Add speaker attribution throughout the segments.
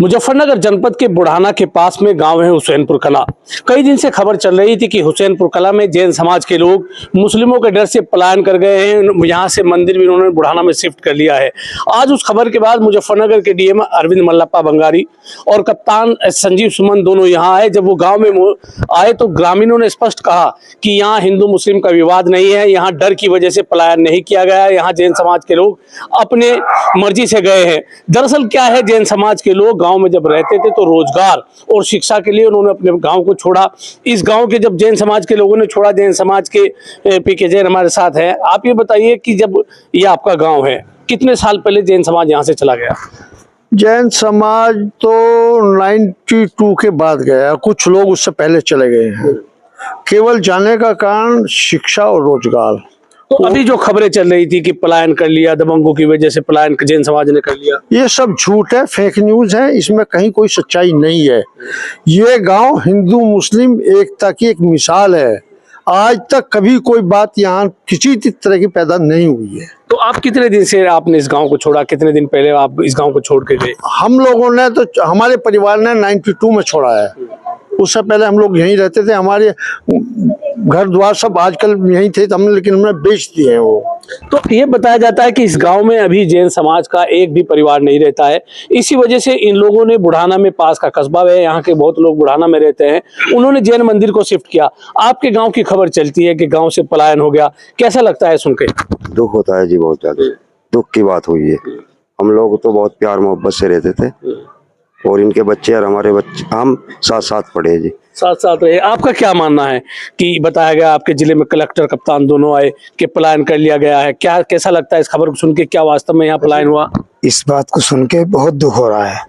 Speaker 1: मुजफ्फरनगर जनपद के बुढ़ाना के पास में गांव है हुसैनपुर कला। कई दिन से खबर चल रही थी कि हुसैनपुर कला में जैन समाज के लोग मुस्लिमों के डर से पलायन कर गए हैं। यहाँ से मंदिर भी उन्होंने बुढ़ाना में शिफ्ट कर लिया है। आज उस खबर के बाद मुजफ्फरनगर के डीएम अरविंद मल्लप्पा बंगारी और कप्तान संजीव सुमन दोनों यहाँ आए। जब वो गाँव में आए तो ग्रामीणों ने स्पष्ट कहा कि यहाँ हिंदू मुस्लिम का विवाद नहीं है, यहाँ डर की वजह से पलायन नहीं किया गया है, यहाँ जैन समाज के लोग अपने मर्जी से गए हैं। दरअसल क्या है, जैन समाज के लोग गांव में जब रहते थे तो रोजगार और शिक्षा के लिए उन्होंने अपने गांव को छोड़ा। इस गांव के जब जैन समाज के लोगों ने छोड़ा, जैन समाज के पीके जैन हमारे साथ हैं। आप ये बताइए कि जब ये आपका गांव है, कितने साल पहले जैन समाज यहाँ से चला गया?
Speaker 2: जैन समाज तो 92 के बाद गया, कुछ लोग उससे पहले चले गए हैं। केवल जाने का कारण शिक्षा और रोजगार।
Speaker 1: तो अभी जो खबरें चल रही थी कि पलायन कर लिया, दबंगों की वजह से पलायन जैन समाज ने कर लिया,
Speaker 2: ये सब झूठ है, फेक न्यूज है, इसमें कहीं कोई सच्चाई नहीं है। ये गांव हिंदू मुस्लिम एकता की एक मिसाल है। आज तक कभी कोई बात यहाँ किसी तरह की पैदा नहीं हुई है।
Speaker 1: तो आप कितने दिन से आपने इस गांव को छोड़ा? कितने दिन पहले आप इस गांव को छोड़ के गए?
Speaker 2: हम लोगों ने तो, हमारे परिवार ने 92 में छोड़ा है। उससे पहले हम लोग यहीं रहते थे, हमारे घर द्वार सब आजकल यहीं थे, लेकिन हमने बेच दिए हैं वो।
Speaker 1: तो ये बताया जाता है कि इस गांव में अभी जैन समाज का एक भी परिवार नहीं रहता है। इसी वजह से इन लोगों ने बुढ़ाना में, पास का कस्बा है, यहाँ के बहुत लोग बुढ़ाना में रहते हैं, उन्होंने जैन मंदिर को शिफ्ट किया। आपके गांव की खबर चलती है कि गांव से पलायन हो गया, कैसा लगता है सुन के?
Speaker 3: दुख होता है जी, बहुत ज्यादा दुख की बात हुई है। हम लोग तो बहुत प्यार मोहब्बत से रहते थे और इनके बच्चे और हमारे बच्चे, हम साथ साथ पढ़े जी,
Speaker 1: साथ साथ रहे। आपका क्या मानना है कि बताया गया आपके जिले में कलेक्टर कप्तान दोनों आए कि पलायन कर लिया गया है, क्या कैसा लगता है इस खबर को सुन के? क्या वास्तव में यहाँ पलायन हुआ?
Speaker 4: इस बात को सुन के बहुत दुख हो रहा है,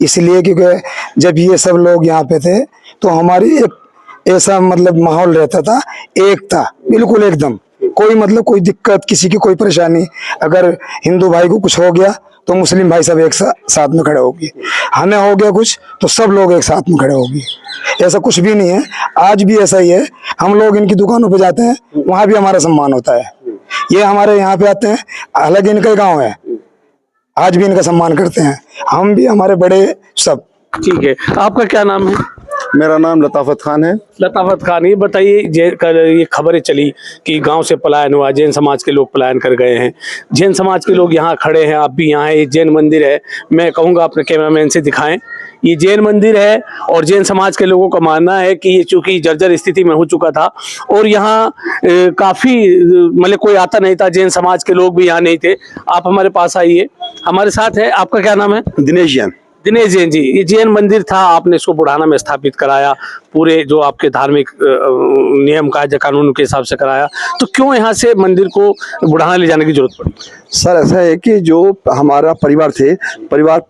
Speaker 4: इसलिए क्योंकि जब ये सब लोग यहाँ पे थे तो हमारी एक ऐसा माहौल रहता था, एकता बिल्कुल एकदम, कोई कोई दिक्कत, किसी की कोई परेशानी। अगर हिंदू भाई को कुछ हो गया तो मुस्लिम भाई सब एक साथ में खड़े होगी, हमें हो गया कुछ तो सब लोग एक साथ में खड़े होगी। ऐसा कुछ भी नहीं है, आज भी ऐसा ही है। हम लोग इनकी दुकानों पे जाते हैं, वहां भी हमारा सम्मान होता है। ये हमारे यहाँ पे आते हैं, हालांकि इनका गांव है, आज भी इनका सम्मान करते हैं हम भी, हमारे बड़े सब।
Speaker 1: ठीक है, आपका क्या नाम है?
Speaker 5: मेरा नाम लताफत खान है।
Speaker 1: लताफत खान, ये बताइए, कल ये खबरें चली कि गांव से पलायन हुआ, जैन समाज के लोग पलायन कर गए हैं, जैन समाज के लोग यहाँ खड़े हैं, आप भी यहाँ है, ये जैन मंदिर है। मैं कहूँगा अपने कैमरामैन से दिखाएं, ये जैन मंदिर है और जैन समाज के लोगों का मानना है कि ये चूंकि जर्जर स्थिति में हो चुका था और यहाँ काफ़ी कोई आता नहीं था, जैन समाज के लोग भी यहाँ नहीं थे। आप हमारे पास आइए, हमारे साथ है। आपका क्या नाम है?
Speaker 5: दिनेश जैन।
Speaker 1: दिनेश जैन जी, ये जैन मंदिर था, आपने इसको बुढ़ाना में स्थापित कराया, पूरे जो आपके धार्मिक नियम कायदे कानून के हिसाब से कराया, तो क्यों यहाँ से मंदिर को बुढ़ाना ले जाने की जरूरत पड़ी?
Speaker 5: सर ऐसा है कि जो हमारा परिवार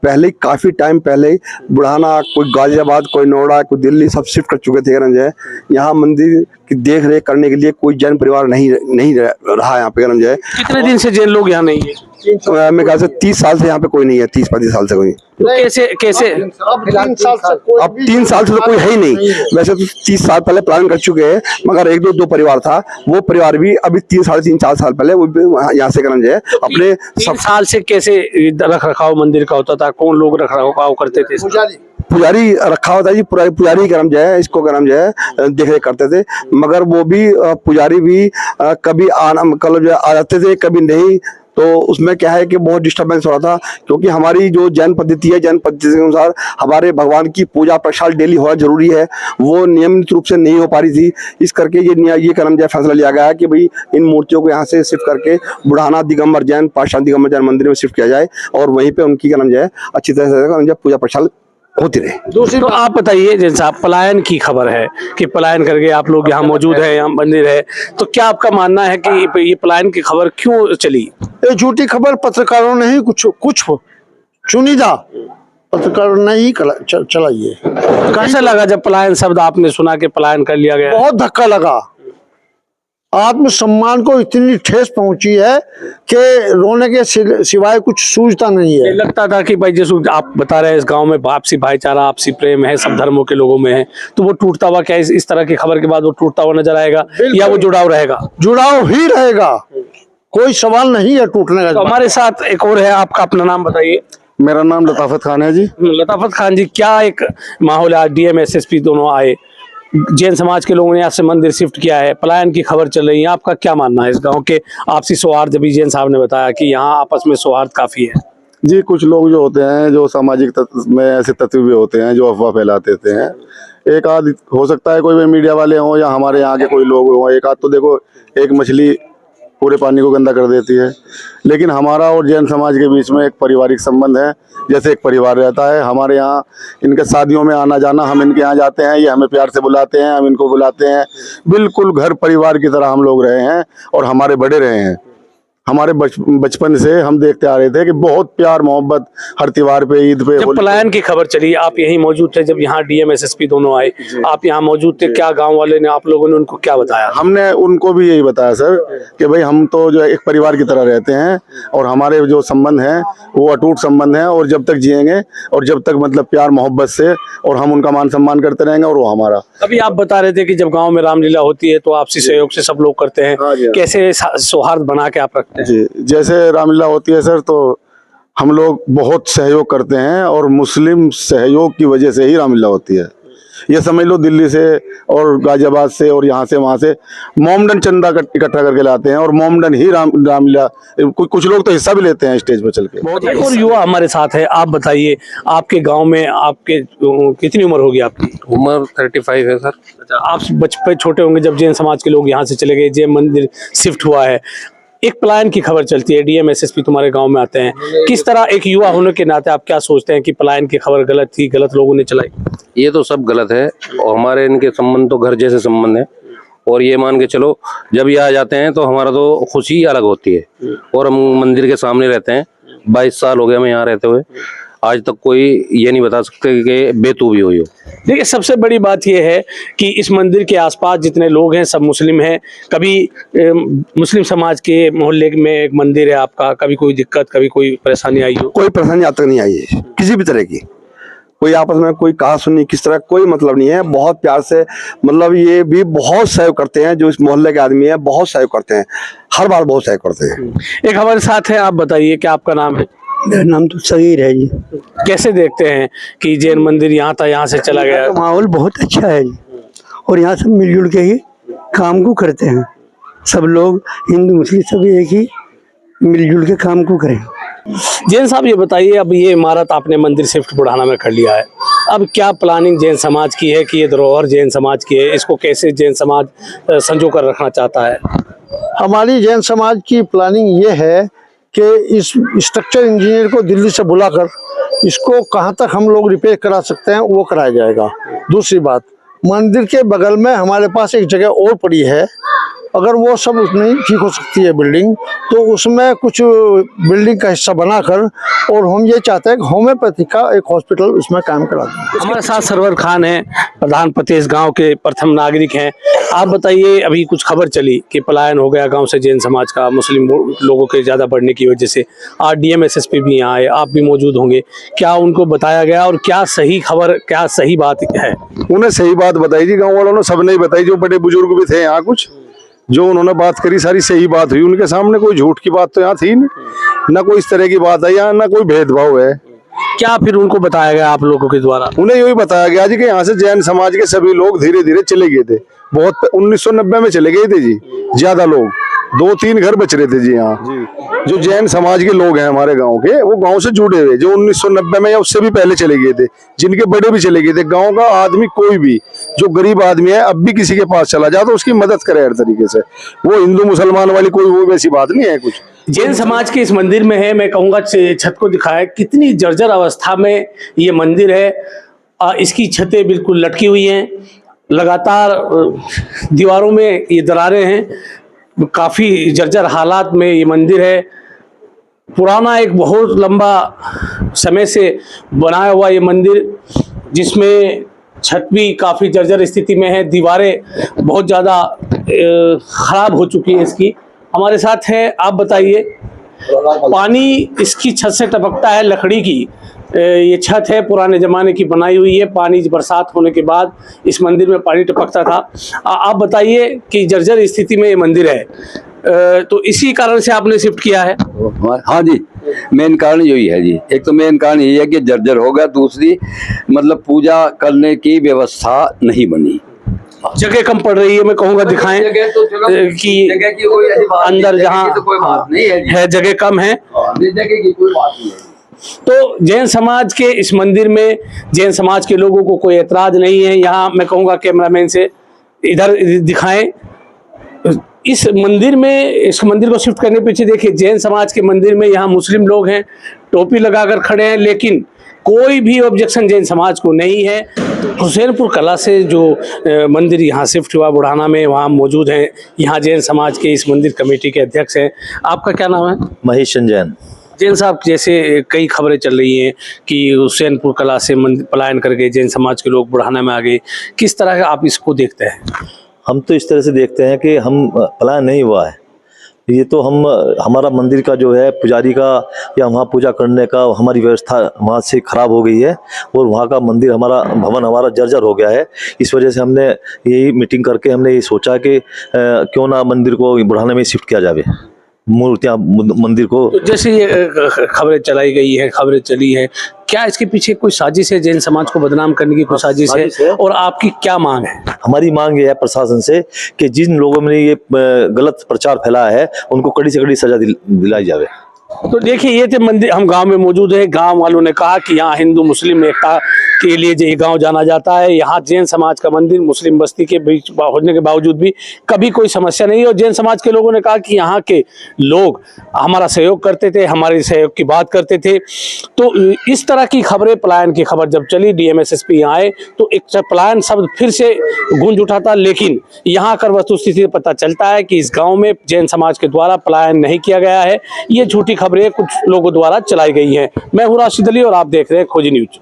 Speaker 5: पहले, काफी टाइम पहले बुढ़ाना, कोई गाजियाबाद, कोई नोएडा, कोई दिल्ली, सब शिफ्ट कर चुके थे। गरंज है यहाँ मंदिर की देख रेख करने के लिए कोई जैन परिवार नहीं रहा यहाँ पे। गरंज है
Speaker 1: कितने दिन से जैन लोग यहाँ नहीं है?
Speaker 5: मेरे ख्याल से 30 साल से यहाँ पे कोई नहीं है, 30-35 साल से कोई।
Speaker 1: तो कैसे
Speaker 5: अब 3 साल से तो कोई है ही नहीं। वैसे तो 30 साल पहले प्लान कर चुके हैं, मगर एक दो परिवार था, वो परिवार भी अभी 3-3.5 साल पहले वो भी यहाँ से गरंज है अपने
Speaker 1: 3 साल से कैसे रख रखाव मंदिर का होता था? कौन लोग रख रखाव करते थे?
Speaker 5: पुजारी रखा होता है जी, पुजारी गरम जो है, इसको गरम जो है देख रेख करते थे, मगर वो भी पुजारी भी कभी आ जाते थे, कभी नहीं। तो उसमें क्या है कि बहुत डिस्टर्बेंस हो रहा था, क्योंकि हमारी जो जैन पद्धति है, जैन पद्धति के अनुसार हमारे भगवान की पूजा प्रसाद डेली होना जरूरी है, वो नियमित रूप से नहीं हो पा रही थी। इस करके ये करम जो फैसला लिया गया है कि भाई इन मूर्तियों को यहाँ से शिफ्ट करके बुढ़ाना दिगंबर जैन, पाषाण दिगंबर जैन मंदिर में शिफ्ट किया जाए और वहीं पे उनकी करम जो है अच्छी तरह से पूजा प्रसाद होती रहे।
Speaker 1: दूसरी तो आप बताइए, जैसा पलायन की खबर है कि पलायन करके आप लोग यहाँ मौजूद है, यहाँ मंदिर है, तो क्या आपका मानना है कि ये पलायन की खबर क्यों चली?
Speaker 2: ये झूठी खबर पत्रकारों ने ही कुछ चुनिंदा पत्रकारों ने ही चलाई है।
Speaker 1: कैसा लगा जब पलायन शब्द आपने सुना कि पलायन कर लिया गया?
Speaker 2: बहुत धक्का लगा, आत्मसम्मान को इतनी ठेस पहुंची है कि रोने के सिवाय कुछ सूझता नहीं है।
Speaker 1: लगता था कि भाई जैसे आप बता रहे हैं इस गांव में आपसी भाईचारा, आपसी प्रेम है, सब धर्मों के लोगों में है, तो वो टूटता हुआ क्या इस तरह की खबर के बाद वो टूटता हुआ नजर आएगा या वो जुड़ाव रहेगा?
Speaker 2: जुड़ाव ही रहेगा, कोई सवाल नहीं है टूटने का।
Speaker 1: तो हमारे साथ एक और है, आपका अपना नाम बताइए।
Speaker 5: मेरा नाम लताफत खान है जी।
Speaker 1: लताफत खान जी, क्या एक माहौल है? आज डीएम एसएसपी दोनों आए, जैन समाज के लोगों ने यहाँ से मंदिर शिफ्ट किया है, पलायन की खबर चल रही है, आपका क्या मानना है इस गांव के आपसी सौहार्द? अभी जैन साहब ने बताया कि यहाँ आपस में सौहार्द काफी है।
Speaker 5: जी, कुछ लोग जो होते हैं जो सामाजिक तत्व में ऐसे तत्व भी होते हैं जो अफवाह फैलाते हैं। एक आध हो सकता है कोई भी मीडिया वाले हों या हमारे यहाँ के कोई लोग हों, एक आध तो देखो एक मछली पूरे पानी को गंदा कर देती है। लेकिन हमारा और जैन समाज के बीच में एक पारिवारिक संबंध है, जैसे एक परिवार रहता है। हमारे यहाँ इनके शादियों में आना जाना, हम इनके यहाँ जाते हैं, ये हमें प्यार से बुलाते हैं, हम इनको बुलाते हैं। बिल्कुल घर परिवार की तरह हम लोग रहे हैं और हमारे बड़े रहे हैं। हमारे बचपन से हम देखते आ रहे थे कि बहुत प्यार मोहब्बत हर त्योहार पे, ईद पे।
Speaker 1: जब पलायन की खबर चली, आप यहीं मौजूद थे जब यहाँ डीएम एसएसपी दोनों आए, आप यहाँ मौजूद थे, क्या गांव वाले ने, आप लोगों ने उनको क्या बताया?
Speaker 5: हमने उनको भी यही बताया सर कि भाई हम तो जो एक परिवार की तरह रहते हैं और हमारे जो संबंध हैं वो अटूट संबंध हैं, और जब तक जिएंगे और जब तक मतलब प्यार मोहब्बत से, और हम उनका मान सम्मान करते रहेंगे और वो हमारा।
Speaker 1: अभी आप बता रहे थे कि जब गांव में रामलीला होती है तो आपसी सहयोग से सब लोग करते हैं, कैसे सौहार्द बना के आप रखते हैं?
Speaker 5: जी, जैसे रामलीला होती है सर तो हम लोग बहुत सहयोग करते हैं, और मुस्लिम सहयोग की वजह से ही रामलीला होती है। ये समझ लो दिल्ली से और गाजियाबाद से और यहाँ से वहाँ से मोमडन चंदा इकट्ठा करके लाते हैं, और मोमडन ही रामलीला कुछ लोग तो हिस्सा भी लेते हैं स्टेज पर चल के।
Speaker 1: एक और युवा हमारे साथ है, आप बताइए आपके गांव में आपके कितनी उम्र होगी आपकी?
Speaker 6: उम्र 35 है सर।
Speaker 1: अच्छा, आप बचपन छोटे होंगे जब जैन समाज के लोग यहाँ से चले गए, जैन मंदिर शिफ्ट हुआ है, एक पलायन की खबर चलती है, डीएम एसएसपी तुम्हारे गांव में आते हैं, किस तरह एक युवा होने के नाते आप क्या सोचते हैं कि पलायन की खबर गलत थी, गलत लोगों ने चलाई?
Speaker 6: ये तो सब गलत है, और हमारे इनके संबंध तो घर जैसे संबंध है। और ये मान के चलो जब ये आ जाते हैं तो हमारा तो खुशी ही अलग होती है। और हम मंदिर के सामने रहते हैं, 22 साल हो गए हमें यहाँ रहते हुए, आज तक कोई ये नहीं बता सकते कि बेतूबी हुई हो।
Speaker 1: देखिए, सबसे बड़ी बात यह है कि इस मंदिर के आसपास जितने लोग हैं सब मुस्लिम हैं। कभी मुस्लिम समाज के मोहल्ले में एक मंदिर है आपका, कभी कोई दिक्कत, कभी कोई परेशानी आई हो?
Speaker 5: कोई परेशानी आज तक नहीं आई है किसी भी तरह की। कोई आपस में कोई कहा सुनी किस तरह कोई मतलब नहीं है। बहुत प्यार से, मतलब ये भी बहुत सहयोग करते हैं, जो इस मोहल्ले के आदमी है बहुत सहयोग करते हैं, हर बार बहुत सहयोग करते हैं।
Speaker 1: एक हमारे साथ है, आप बताइए क्या आपका नाम है?
Speaker 7: मेरा नाम तो सगीर है जी।
Speaker 1: कैसे देखते हैं कि जैन मंदिर यहाँ था, यहाँ से चला गया?
Speaker 7: तो माहौल बहुत अच्छा है जी, और यहाँ सब मिलजुल के ही काम को करते हैं। सब लोग हिंदू मुस्लिम सब एक ही मिलजुल के काम को करें।
Speaker 1: जैन साहब ये बताइए, अब ये इमारत आपने मंदिर शिफ्ट बुढ़ाना में कर लिया है, अब क्या प्लानिंग जैन समाज की है कि ये धरोहर जैन समाज की है, इसको कैसे जैन समाज संजो कर रखना चाहता है?
Speaker 2: हमारी जैन समाज की प्लानिंग ये है कि इस स्ट्रक्चर इंजीनियर को दिल्ली से बुलाकर इसको कहाँ तक हम लोग रिपेयर करा सकते हैं वो कराया जाएगा। दूसरी बात, मंदिर के बगल में हमारे पास एक जगह और पड़ी है, अगर वो सब नहीं ठीक हो सकती है बिल्डिंग, तो उसमें कुछ बिल्डिंग का हिस्सा बनाकर, और हम ये चाहते हैं कि होम्योपैथी का एक हॉस्पिटल उसमें काम करा दें।
Speaker 1: हमारे साथ सरवर खान है, प्रधानपति इस गांव के प्रथम नागरिक हैं। आप बताइए, अभी कुछ खबर चली कि पलायन हो गया गांव से जैन समाज का, मुस्लिम लोगों के ज़्यादा बढ़ने की वजह से। आज डीएम एसएसपी भी यहाँ आए, आप भी मौजूद होंगे, क्या उनको बताया गया और क्या सही खबर, क्या सही बात है?
Speaker 5: उन्हें सही बात बताई जी, गाँव वालों ने सबने ही बताई, जो बड़े बुजुर्ग भी थे यहाँ, कुछ जो उन्होंने बात करी सारी सही बात हुई उनके सामने। कोई झूठ की बात तो यहाँ थी नहीं, ना कोई इस तरह की बात है यहाँ, ना कोई भेदभाव है।
Speaker 1: क्या फिर उनको बताया गया आप लोगों के द्वारा?
Speaker 5: उन्हें यही बताया गया जी कि यहाँ से जैन समाज के सभी लोग धीरे धीरे चले गए थे। बहुत 1990 में चले गए थे जी, ज्यादा लोग, 2-3 घर बच रहे थे जी यहाँ। जो जैन समाज के लोग हैं हमारे गांव के, वो गांव से जुड़े हुए, जो 1990 में या उससे भी पहले चले गए थे, जिनके बड़े भी चले गए थे। गांव का आदमी कोई भी जो गरीब आदमी है अब भी किसी के पास चला जाए तो उसकी मदद करे हर तरीके से। वो हिंदू मुसलमान वाली कोई वो वैसी बात नहीं है। कुछ
Speaker 1: जैन समाज के इस मंदिर में है, मैं कहूँगा छत को दिखाया, कितनी जर्जर अवस्था में ये मंदिर है। इसकी छतें बिल्कुल लटकी हुई हैं, लगातार दीवारों में ये दरारें हैं, काफ़ी जर्जर हालात में ये मंदिर है। पुराना एक बहुत लंबा समय से बनाया हुआ ये मंदिर, जिसमें छत भी काफ़ी जर्जर स्थिति में है, दीवारें बहुत ज़्यादा ख़राब हो चुकी हैं इसकी। हमारे साथ है, आप बताइए, पानी इसकी छत से टपकता है लकड़ी की, ये छत है पुराने ज़माने की बनाई हुई है, पानी बरसात होने के बाद इस मंदिर में पानी टपकता था। आप बताइए कि जर्जर स्थिति में ये मंदिर है, तो इसी कारण से आपने शिफ्ट किया है?
Speaker 8: हाँ जी, मेन कारण यही है जी। एक तो मेन कारण यही है कि जर्जर हो गया, दूसरी मतलब पूजा करने की व्यवस्था नहीं बनी,
Speaker 1: जगह कम पड़ रही है। मैं कहूँगा दिखाएं
Speaker 8: जगह तो चलो,
Speaker 1: कि
Speaker 8: जगह की कोई ऐसी बात नहीं,
Speaker 1: अंदर
Speaker 8: जगह
Speaker 1: जहाँ
Speaker 8: की तो कोई बात नहीं है जी।
Speaker 1: है जगह कम है,
Speaker 8: जगह की कोई बात नहीं है।
Speaker 1: तो जैन समाज के इस मंदिर में जैन समाज के लोगों को कोई एतराज नहीं है। यहाँ मैं कहूँगा कैमरामैन से इधर दिखाएं इस मंदिर में, इस मंदिर को शिफ्ट करने पीछे देखिए जैन समाज के मंदिर में यहाँ मुस्लिम लोग हैं, टोपी लगाकर खड़े हैं, लेकिन कोई भी ऑब्जेक्शन जैन समाज को नहीं है। हुसैनपुर कला से जो मंदिर यहाँ शिफ्ट हुआ बुढ़ाना में, वहाँ मौजूद हैं यहाँ जैन समाज के इस मंदिर कमेटी के अध्यक्ष हैं। आपका क्या नाम है?
Speaker 9: महेश जैन।
Speaker 1: जैन साहब, जैसे कई खबरें चल रही हैं कि हुसैनपुर कला से पलायन करके जैन समाज के लोग बुढ़ाना में आ गए, किस तरह आप इसको देखते हैं?
Speaker 9: हम तो इस तरह से देखते हैं कि हम पलायन नहीं हुआ है, ये तो हमारा मंदिर का जो है पुजारी का या वहाँ पूजा करने का हमारी व्यवस्था वहाँ से खराब हो गई है और वहाँ का मंदिर भवन हमारा जर्जर हो गया है। इस वजह से हमने यही मीटिंग करके हमने ये सोचा कि क्यों ना मंदिर को बुढ़ाने में शिफ्ट किया जाए, मूर्तियाँ मंदिर को।
Speaker 1: तो जैसे ये खबरें चलाई गई है, खबरें चली है, क्या इसके पीछे कोई साजिश है? जैन समाज को बदनाम करने की कोई साजिश है? और आपकी क्या मांग है?
Speaker 9: हमारी मांग ये है प्रशासन से कि जिन लोगों ने ये गलत प्रचार फैलाया है उनको कड़ी से कड़ी सजा दिलाई जाए।
Speaker 1: तो देखिए ये थे मंदिर, हम गांव में मौजूद है। गांव वालों ने कहा कि यहाँ हिंदू मुस्लिम एकता के लिए ये गांव जाना जाता है। यहाँ जैन समाज का मंदिर मुस्लिम बस्ती के बीच होने के बावजूद भी कभी कोई समस्या नहीं है। और जैन समाज के लोगों ने कहा कि यहाँ के लोग हमारा सहयोग करते थे, हमारे सहयोग की बात करते थे। तो इस तरह की खबरें, पलायन की खबर जब चली, DMSSP यहाँ आए तो एक पलायन शब्द फिर से गूंज उठा था। लेकिन यहाँ कर वस्तुस्थिति पता चलता है कि इस गाँव में जैन समाज के द्वारा पलायन नहीं किया गया है। ये झूठी खबरें कुछ लोगों द्वारा चलाई गई हैं। मैं हूं राशिद अली और आप देख रहे हैं खोजी न्यूज।